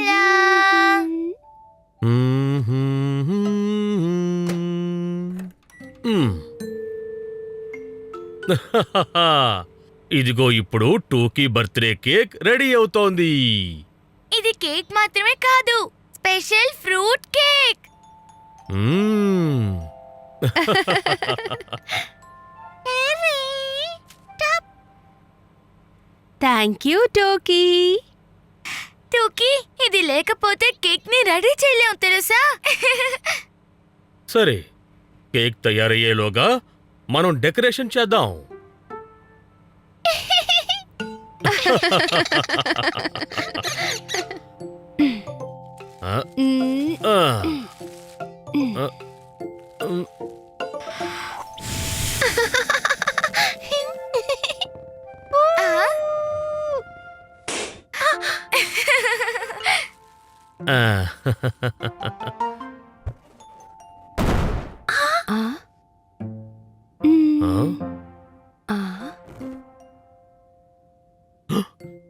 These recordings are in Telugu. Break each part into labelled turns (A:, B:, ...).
A: లా
B: ఇదిగో ఇప్పుడు టూకీ బర్త్డే కేక్ రెడీ అవుతోంది.
A: ఇది కేక్ మాత్రమే కాదు, special fruit cake.
C: Thank you టోకీ.
A: టూకీ, ఇది లేకపోతే కేక్ ని రెడీ చేయలేం తెలుసా?
B: సరే, కేక్ తయారయ్యేలోగా మనం డెకరేషన్ చేద్దాం.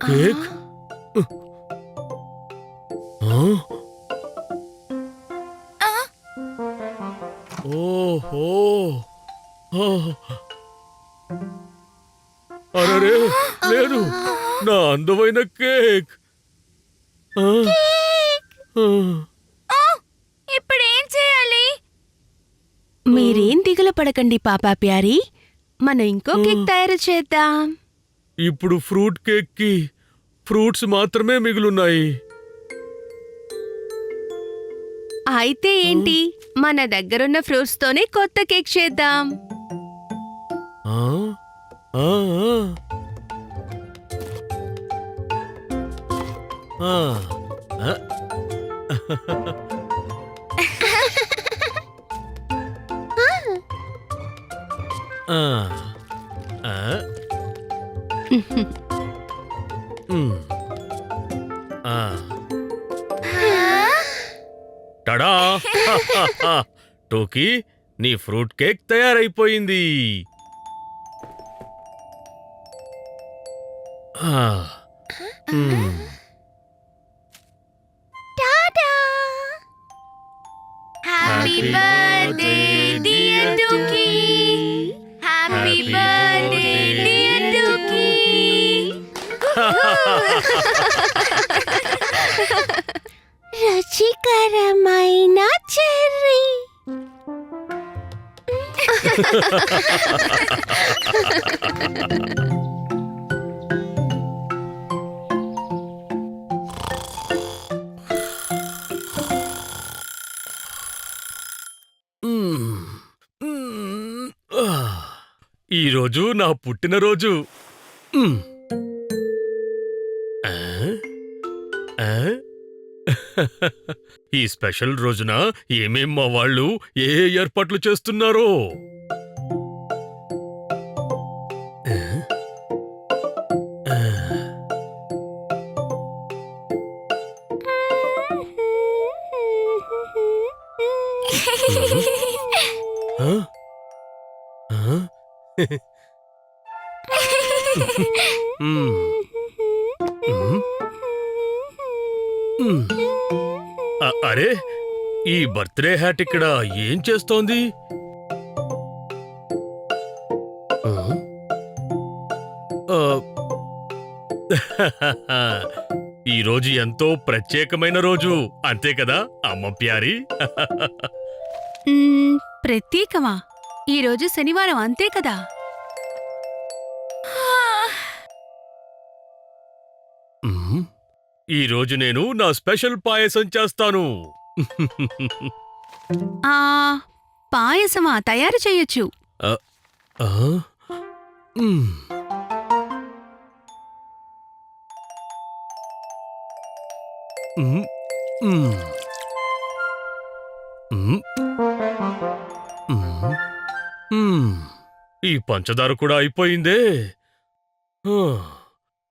B: కేక్ ఓహో, అరే లేదు, నా అందమైన కేక్.
A: ఇప్పుడేం చేయాలి?
C: మీరేం దిగులు పడకండి పాపా ప్యారీ, మనం ఇంకో కేక్ తయారు చేద్దాం.
B: ఇప్పుడు ఫ్రూట్ కేక్ కి ఫ్రూట్స్ మాత్రమే మిగులున్నాయి.
C: అయితే ఏంటి, మన దగ్గరున్న ఫ్రూట్స్ తోనే కొత్త కేక్ చేద్దాం.
B: టడా! టోకీ, నీ ఫ్రూట్ కేక్ తయారైపోయింది.
A: హ్యాపీ బర్త్డే డియర్ టూకీ, హ్యాపీ బర్త్డే డియర్ టూకీ.
C: రుచికరమైన చెర్రీ.
B: ఈరోజు నా పుట్టినరోజు. ఈ స్పెషల్ రోజున ఏమేం మా వాళ్ళు ఏ ఏర్పాట్లు చేస్తున్నారో. అరే, ఈ బర్త్డే హ్యాట్ ఇక్కడ ఏం చేస్తోంది? ఈరోజు ఎంతో ప్రత్యేకమైన రోజు, అంతే కదా అమ్మ ప్యారీ?
C: ప్రత్యేకమా? ఈరోజు శనివారం, అంతే కదా?
B: ఈరోజు నేను నా స్పెషల్ పాయసం చేస్తాను.
C: పాయసమా? తయారు చేయొచ్చు.
B: ఈ పంచదార కూడా అయిపోయిందే.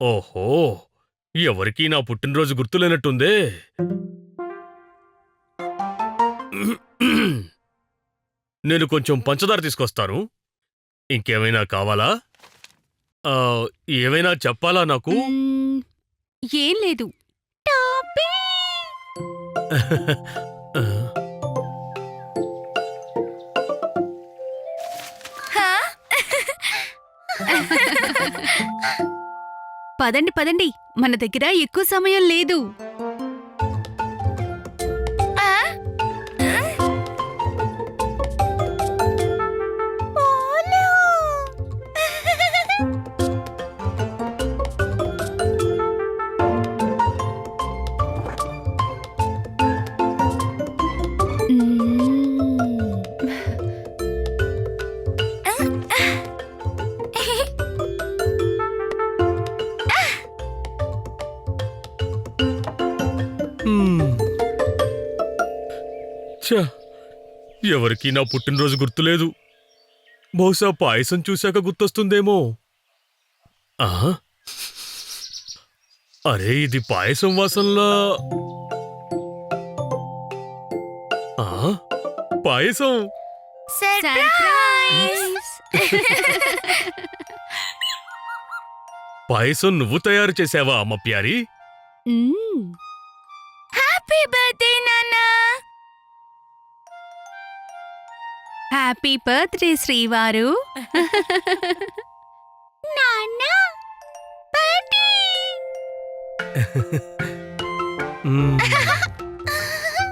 B: ఓహో, ఎవరికీ నా పుట్టినరోజు గుర్తులేనట్టుందే. నేను కొంచెం పంచదార తీసుకొస్తాను. ఇంకేమైనా కావాలా? ఏమైనా చెప్పాలా నాకు?
C: ఏం లేదు. టాపీ
A: హా?
C: పదండి పదండి, మన దగ్గర ఎక్కువ సమయం లేదు.
A: ఆ?
B: ఛ, ఎవరికీ నా పుట్టినరోజు గుర్తులేదు. బహుశా పాయసం చూశాక గుర్తొస్తుందేమో. ఆ? అరే, ఇది పాయసం వాసనలా. ఆ? పాయసం.
A: సర్ప్రైజ్!
B: పాయసం నువ్వు తయారు చేసావా అమ్మ ప్యారీ?
C: మ్మ్.
A: హ్యాపీ బర్త్డే నాన్నా!
C: హ్యాపీ బర్త్డే శ్రీవారు.
A: నాన్నా బర్త్డే!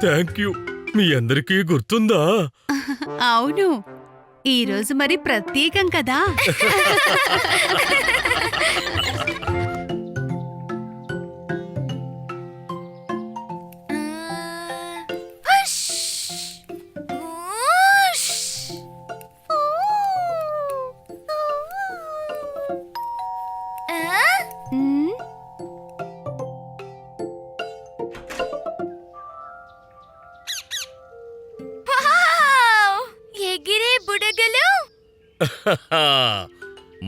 B: Thank you. మీ అందరికీ గుర్తుందా?
C: అవును, ఈరోజు మరి ప్రత్యేకం కదా.
A: హుష్! హుష్! ఆ?
C: మ్మ్.
A: వావ్! ఎగిరే బుడగలు!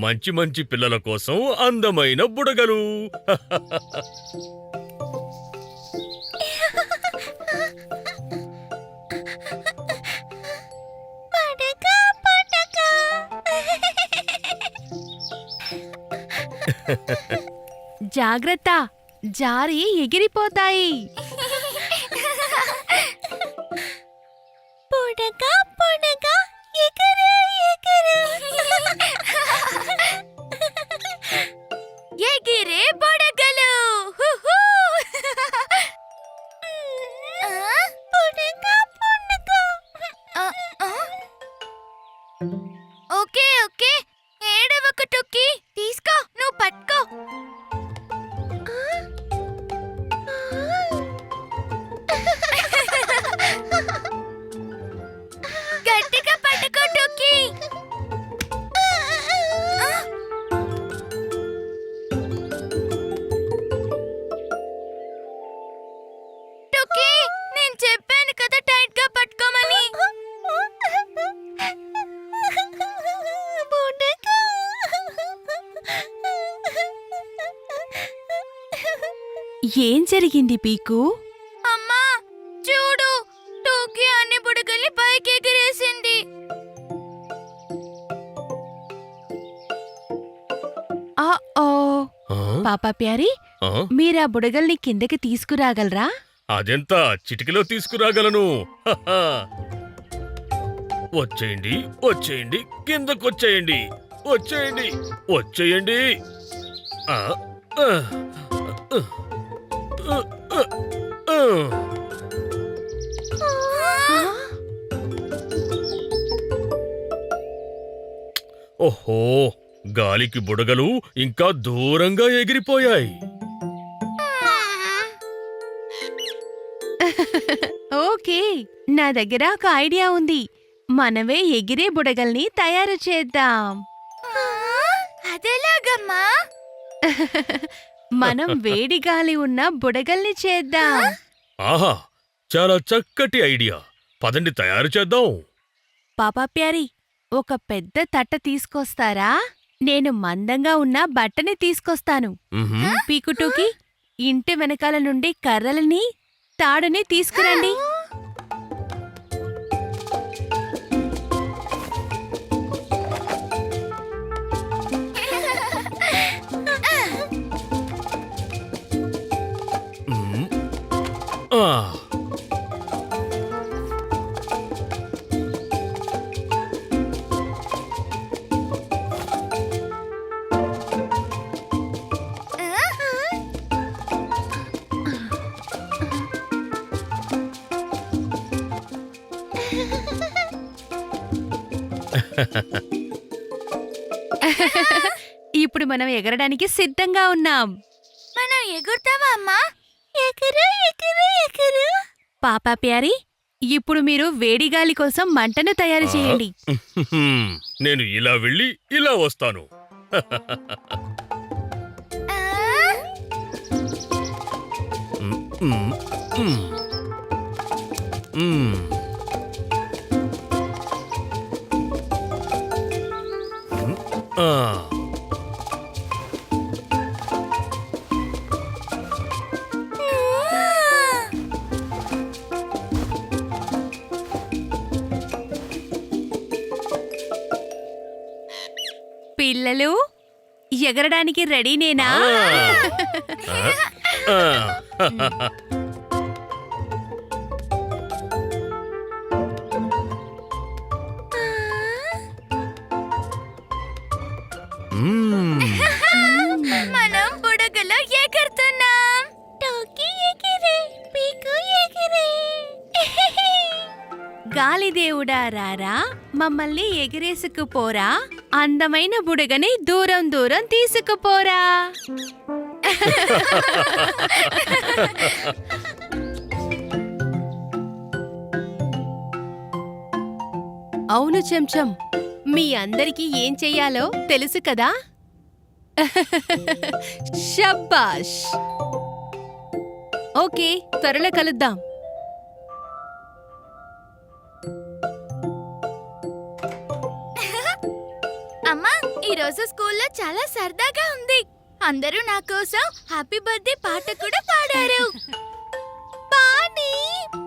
B: మంచి మంచి పిల్లల కోసం అందమైన బుడగలు.
A: పడక పడక.
C: జాగ్రత్త, జారి ఎగిరిపోతాయి.
A: పొడక పొడక ఎగరు ఎగరు. ఎగిరే బుడగలు! హుహు! పొడక పొడక. ఓకే ఓకే, ఏడవకు టొక్కి. తీసుకో, నువ్వు పట్టుకో. గట్టిగా పట్టుకో టొక్కి. టొక్కి, నేను చెప్పాను కదా టైట్ గా పట్టుకోమని.
C: ఏం జరిగింది పీకు?
A: అమ్మా చూడు, టోకీ అన్ని బుడగల్ని పైకి ఎగిరేసింది.
C: ఆ
B: ఆ?
C: పాపా ప్యారీ,
B: ఆ?
C: మీరా బుడగల్ని కిందకి తీసుకురాగలరా?
B: అదెంత చిటికలో తీసుకురాగలను. హహ. వచ్చేయండి వచ్చేయండి, కిందకొచ్చేయండి. వచ్చేయండి వచ్చేయండి. ఆ, ఆ, ఆ, ఆ, ఆ, ఆ. ఓహో, గాలికి బుడగలు ఇంకా దూరంగా ఎగిరిపోయాయి.
C: ఓకే, నా దగ్గర ఒక ఐడియా ఉంది. మనమే ఎగిరే బుడగల్ని తయారు చేద్దాం.
A: అదెలాగమ్మా?
C: మనం వేడి గాలి ఉన్న బుడగల్ని చేద్దాం.
B: ఆహా, చాలా చక్కటి ఐడియా. పదండి తయారు చేద్దాం.
C: పాపా ప్యారీ, ఒక పెద్ద తట్ట తీసుకొస్తారా? నేను మందంగా ఉన్న బట్టని తీసుకొస్తాను.
B: మ్హూ.
C: పీకుటూకి, ఇంటి వెనకాల నుండి కర్రలని, తాడుని తీసుకురండి.
B: మ్. ఆ,
C: ఇప్పుడు మనం ఎగరడానికి సిద్ధంగా ఉన్నాం.
A: మనం ఎగురుతావా అమ్మా? ఎగురు ఎగురు ఎగురు.
C: పాపా ప్యారీ, ఇప్పుడు మీరు వేడిగాలి కోసం మంటను తయారు చేయండి.
B: నేను ఇలా వెళ్ళి ఇలా వస్తాను.
A: ఆ,
B: మ్మ్, మ్మ్. మ్మ్. ఆ.
C: పిల్లలు, ఎగరడానికి రెడీనేనా?
B: ఆ. మ్మ్.
A: మనం బుడగలో ఎగురుతున్నాం. టోకీ ఎగిరే, పీకు ఎగిరే.
C: గాలిదేవుడా రారా, మమ్మల్ని ఎగిరేసుకుపోరా, అందమైన బుడగని దూరం దూరం తీసుకుపోరా. అవును చెంచం, మీ అందరికీ ఏం చెయ్యాలో తెలుసు కదా? షబ్బాష్. ఓకే, త్వరలో కలుద్దాం.
A: అమ్మా, ఈ రోజు స్కూల్లో చాలా సరదాగా ఉంది. అందరూ నా కోసం హ్యాపీ బర్త్డే పాట కూడా పాడారు. పానీ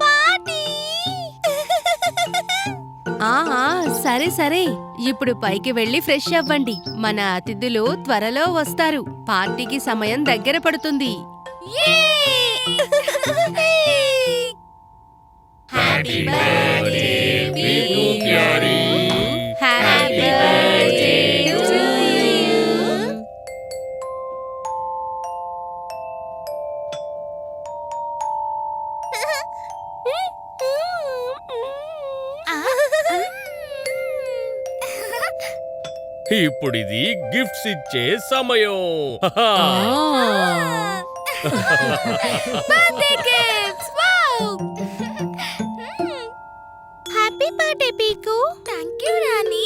A: పానీ.
C: ఆహా, సరే సరే, ఇప్పుడు పైకి వెళ్ళి ఫ్రెష్ అవ్వండి. మన అతిథులు త్వరలో వస్తారు. పార్టీకి సమయం దగ్గర పడుతుంది.
A: యే! హ్యాపీ బర్త్డే
B: పీకు ప్యారీ.
C: Happy birthday to you.
B: ఇప్పుడిది గిఫ్ట్స్ ఇచ్చే సమయం.
A: Birthday gifts. Wow! Happy birthday పీకు. థాంక్యూ రాణి.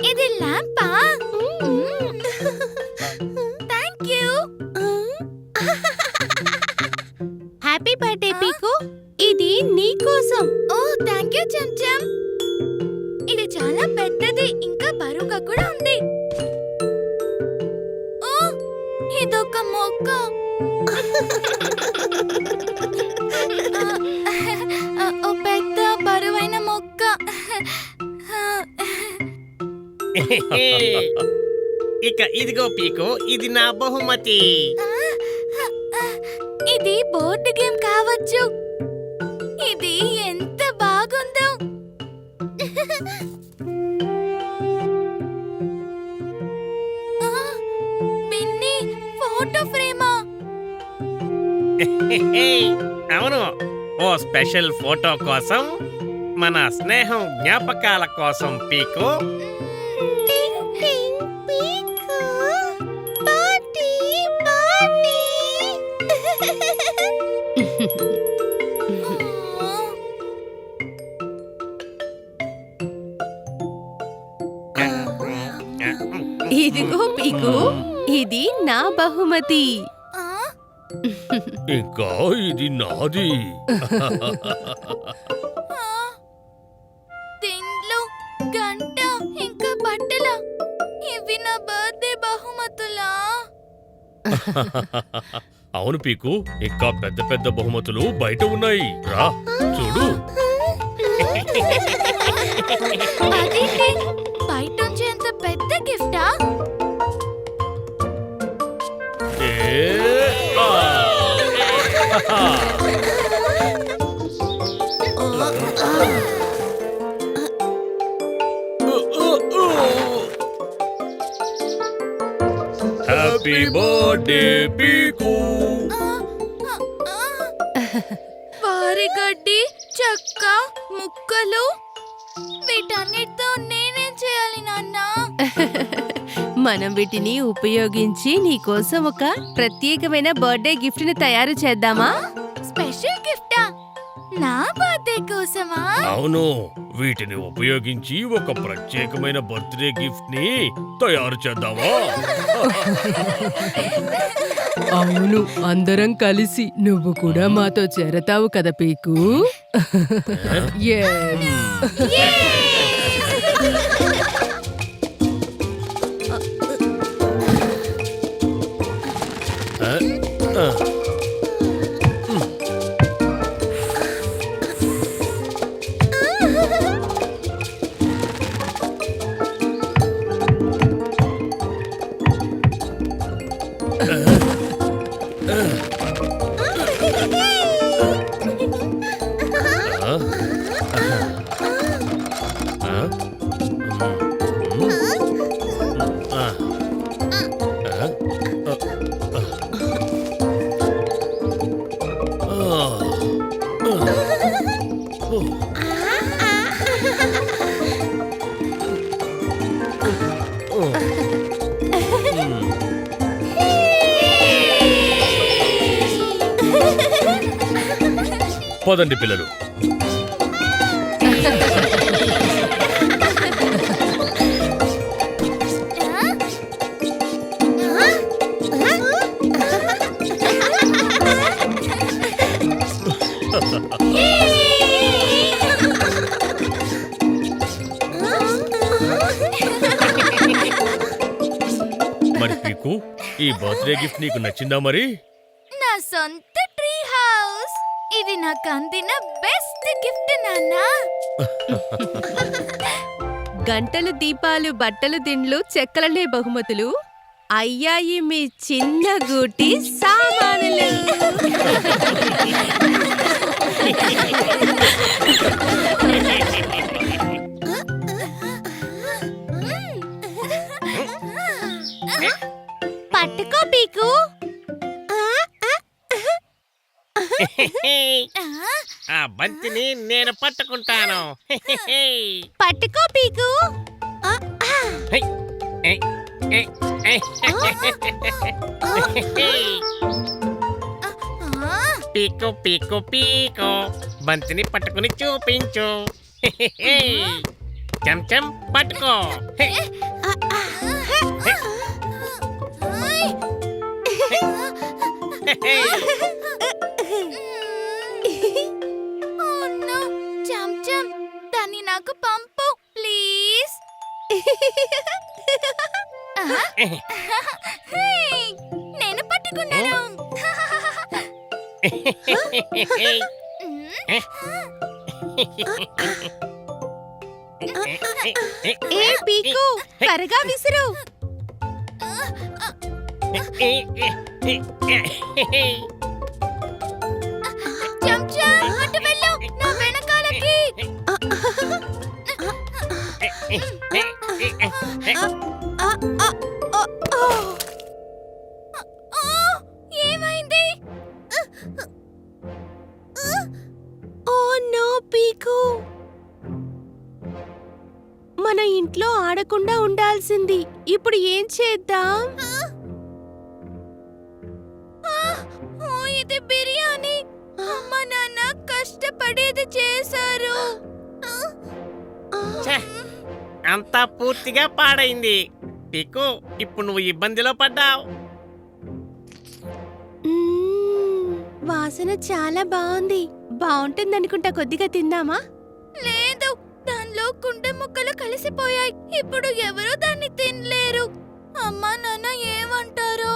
A: ఇది ల్యాంపా? థాంక్యూ.
C: హ్యాపీ బర్త్డే పీకు, ఇది నీకోసం.
A: ఓ థాంక్యూ చెంచం. ఇది చాలా పెద్దది, ఇంకా బరువుగా కూడా ఉంది. ఓ, ఇదొక మొక్క. ఓ పెద్ద బరువైన మొక్క.
D: ఇక ఇదిగో పీకు, ఇది నా బహుమతి.
A: ఇది బోర్డు గేమ్ కావచ్చు. ఇది ఎంత బాగుందో. పిన్ని, ఫోటో ఫ్రేమా?
D: అవును, ఓ స్పెషల్ ఫోటో కోసం, మన స్నేహం జ్ఞాపకాల కోసం పీకు.
C: ఇదిగో పీకు, ఇది నా బహుమతి.
B: ఇంకా ఇది నాది.
A: తిండ్లు, గంట, ఇంకా బట్టల. ఇవి నా బర్త్డే బహుమతులా?
B: అవును పీకు, ఇంకా పెద్ద పెద్ద బహుమతులు బయట ఉన్నాయి. రా చూడు.
A: అదేంటి, బయటొంచి ఎంత పెద్ద గిఫ్టా?
B: ఏ, ఆ. హ్యాపీ బర్త్డే పీకు.
A: వారి గడ్డి చెక్క ముక్కలు వీటన్నిటితో నేనేం చేయాలి నాన్న?
C: మనం వీటిని ఉపయోగించి నీకోసం ఒక ప్రత్యేకమైన బర్త్డే గిఫ్ట్ ని తయారు చేద్దామా?
A: స్పెషల్ గిఫ్టా? నా బర్త్డే కోసమా?
B: అవును, వీటిని ఉపయోగించి ఒక ప్రత్యేకమైన బర్త్డే గిఫ్ట్ ని తయారు చేద్దామా?
C: అవును, అందరం కలిసి. నువ్వు కూడా మాతో చేరతావు కదా పీకు?
B: పదండి పిల్లలు. మరి పీకు, ఈ బర్త్డే గిఫ్ట్ నీకు నచ్చిందా మరి?
A: నా సొంత ట్రీ హౌస్. ఇది నాకు అందిన బెస్ట్ గిఫ్ట్ నాన్న.
C: గంటలు, దీపాలు, బట్టలు, దిండ్లు, చెక్కలనే బహుమతులు అయ్యాయి మీ చిన్న గూటి సామానులు.
A: పట్టుకో పీకు.
D: ఆ బంతిని నేను పట్టుకుంటాను.
A: పట్టుకో పీకు.
D: పీకో పీకో పీకో, బంతిని పట్టుకుని చూపించు. చెంచం పట్టుకో.
A: చెంచం, దాన్ని నాకు పంపు ప్లీజ్. నేను పట్టుకున్నాను.
C: ఏ పీకు, త్వరగా విసురు.
A: చెంచం, అటు వెళ్ళు, నా వెనకాలకి. ఏమైంది?
C: ఓ నో పీకు, మన ఇంట్లో ఆడకుండా ఉండాల్సింది. ఇప్పుడు ఏం చేద్దాం?
A: ఇది బిర్యానీ. అమ్మ నాన్న కష్టపడేది చేశారు.
D: అంతా పూర్తిగా పాడైంది. పీకు, ఇప్పుడు నువ్వు ఇబ్బందిలో పడ్డావు.
C: వాసన చాలా బాగుంది. బాగుంటుందనుకుంటా. కొద్దిగా తిందామా?
A: లేదు, దానిలో కుండ ముక్కలు కలిసిపోయాయి. ఇప్పుడు ఎవరు దాన్ని తినలేరు. అమ్మా నాన్న ఏమంటారో.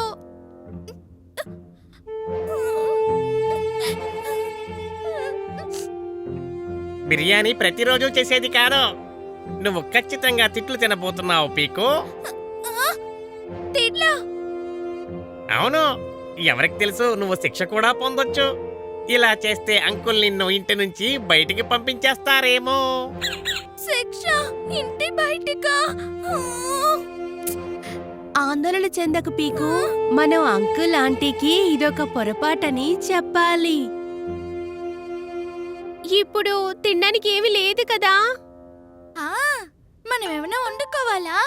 D: బిర్యానీ ప్రతిరోజు చేసేది కాదు. నువ్వు ఖచ్చితంగా తిట్లు తినబోతున్నావు పీకు.
A: తిట్లా?
D: అవును, ఎవరికి తెలుసు, నువ్వు శిక్ష కూడా పొందొచ్చు. ఇలా చేస్తే అంకుల్ నిన్ను ఇంటి నుంచి బయటికి పంపించేస్తారేమో.
A: శిక్ష ఇంటి బయటికా?
C: ఆందోళన చెందకు పీకు. మనం అంకుల్ ఆంటీకి ఇదొక పొరపాటని చెప్పాలి. ఇప్పుడు తినడానికి ఏమీ లేదు కదా.
A: ఆ, మనం ఏమైనా వండుకోవాలా?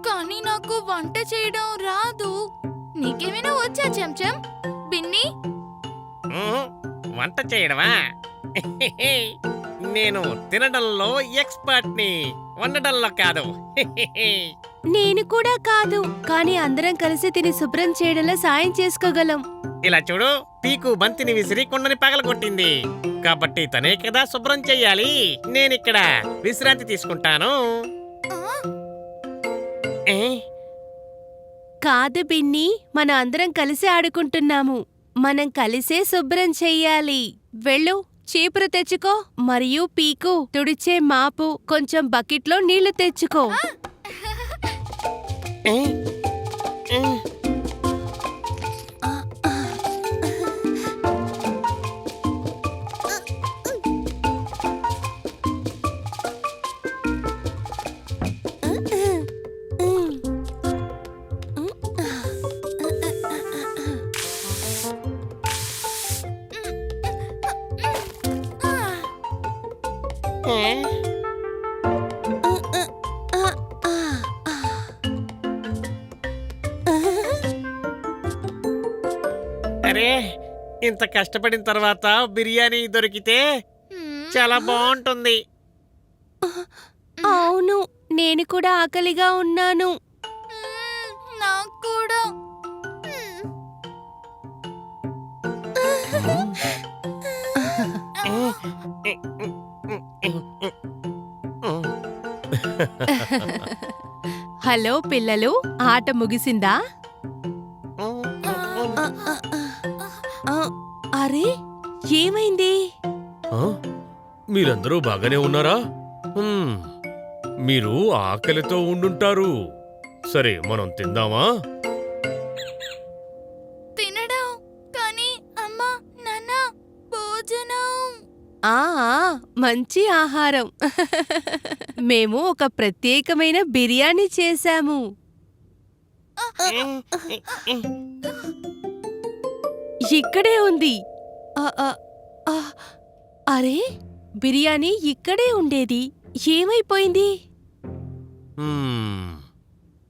A: కానీ నాకు వంట చేయడం రాదు. నీకేమైనా వచ్చా చెంచం? బిన్ని?
D: ఉహు, వంట చేయడమా? నేను తినడంలో ఎక్స్పర్ట్ని, వండడంలో కాదు.
C: నేను కూడా కాదు, కానీ అందరం కలిసి తిని శుభ్రం చేయడంలో సాయం చేసుకోగలం.
D: ఇలా చూడు, పీకు బంతిని విసిరి కుండని పగలగొట్టింది. కాబట్టి తనే కదా శుభ్రం చెయ్యాలి. నేనిక్కడ విశ్రాంతి తీసుకుంటాను.
A: ఆ,
D: ఏ?
C: కాదు బిన్ని, మన అందరం కలిసి ఆడుకుంటున్నాము. మనం కలిసే శుభ్రం చెయ్యాలి. వెళ్ళు, చీపురు తెచ్చుకో, మరియు పీకు, తుడిచే మాపు, కొంచెం బకెట్లో నీళ్లు తెచ్చుకో.
D: ఏ? ఏ? ఏ? అరే, ఇంత కష్టపడిన తర్వాత బిర్యానీ దొరికితే చాలా బాగుంటుంది.
C: అవును, నేను కూడా ఆకలిగా ఉన్నాను.
A: నాకు కూడా.
C: హలో పిల్లలు, ఆట ముగిసిందా? అరే, ఏమైంది?
B: ఆ? మీరందరూ బాగానే ఉన్నారా? మీరు ఆకలితో ఉండుంటారు. సరే, మనం తిందామా?
A: తినడం కానీ అమ్మా నాన్న భోజనం.
C: ఆ మంచి ఆహారం. మేము ఒక ప్రత్యేకమైన బిర్యానీ చేశాము. ఇక్కడే ఉంది. ఆ, ఆ, ఆ, అరే, బిర్యానీ ఇక్కడే ఉండేది. ఏమైపోయింది?
B: మ్మ్.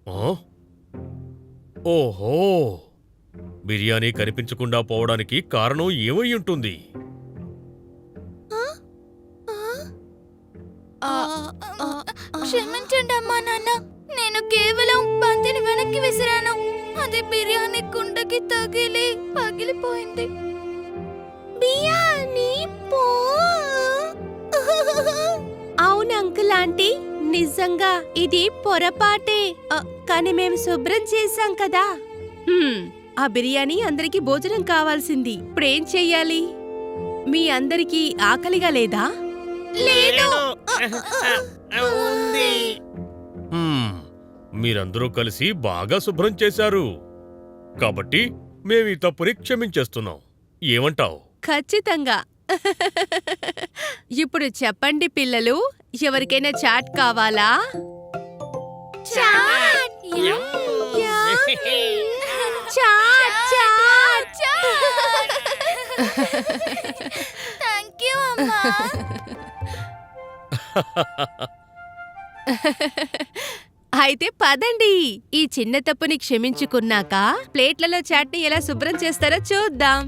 B: ఆ? ఓహో, బిర్యానీ కనిపించకుండా పోవడానికి కారణం ఏమై ఉంటుంది?
A: క్షమించండి అమ్మా నాన్న, నేను కేవలం బంతిని వెనక్కి విసిరాను. అది బిర్యానీ కుండకి తగిలి పగిలిపోయింది. బిర్యానీ
C: అవును అంకుల్ ఆంటీ, నిజంగా ఇది పొరపాటే. కానీ మేము శుభ్రం చేశాం కదా. ఆ బిర్యానీ అందరికీ భోజనం కావాల్సింది. ఇప్పుడేం చెయ్యాలి? మీ అందరికీ ఆకలిగా లేదా?
A: లేదు.
D: ఉంది.
B: మ్మ్. మీరందరూ కలిసి బాగా శుభ్రం చేశారు. కాబట్టి మేము ఈ తప్పుని క్షమించేస్తున్నాం. ఏమంటావ్?
C: ఖచ్చితంగా. ఇప్పుడు చెప్పండి పిల్లలు, ఎవరికైనా చాట్ కావాలా?
A: Chaat.
C: Yum. Chaat, chaat.
A: Thank you అమ్మా.
C: అయితే పదండి, ఈ చిన్న తప్పుని క్షమించుకున్నాక ప్లేట్లలో చాట్ని ఎలా శుభ్రం చేస్తారో చూద్దాం.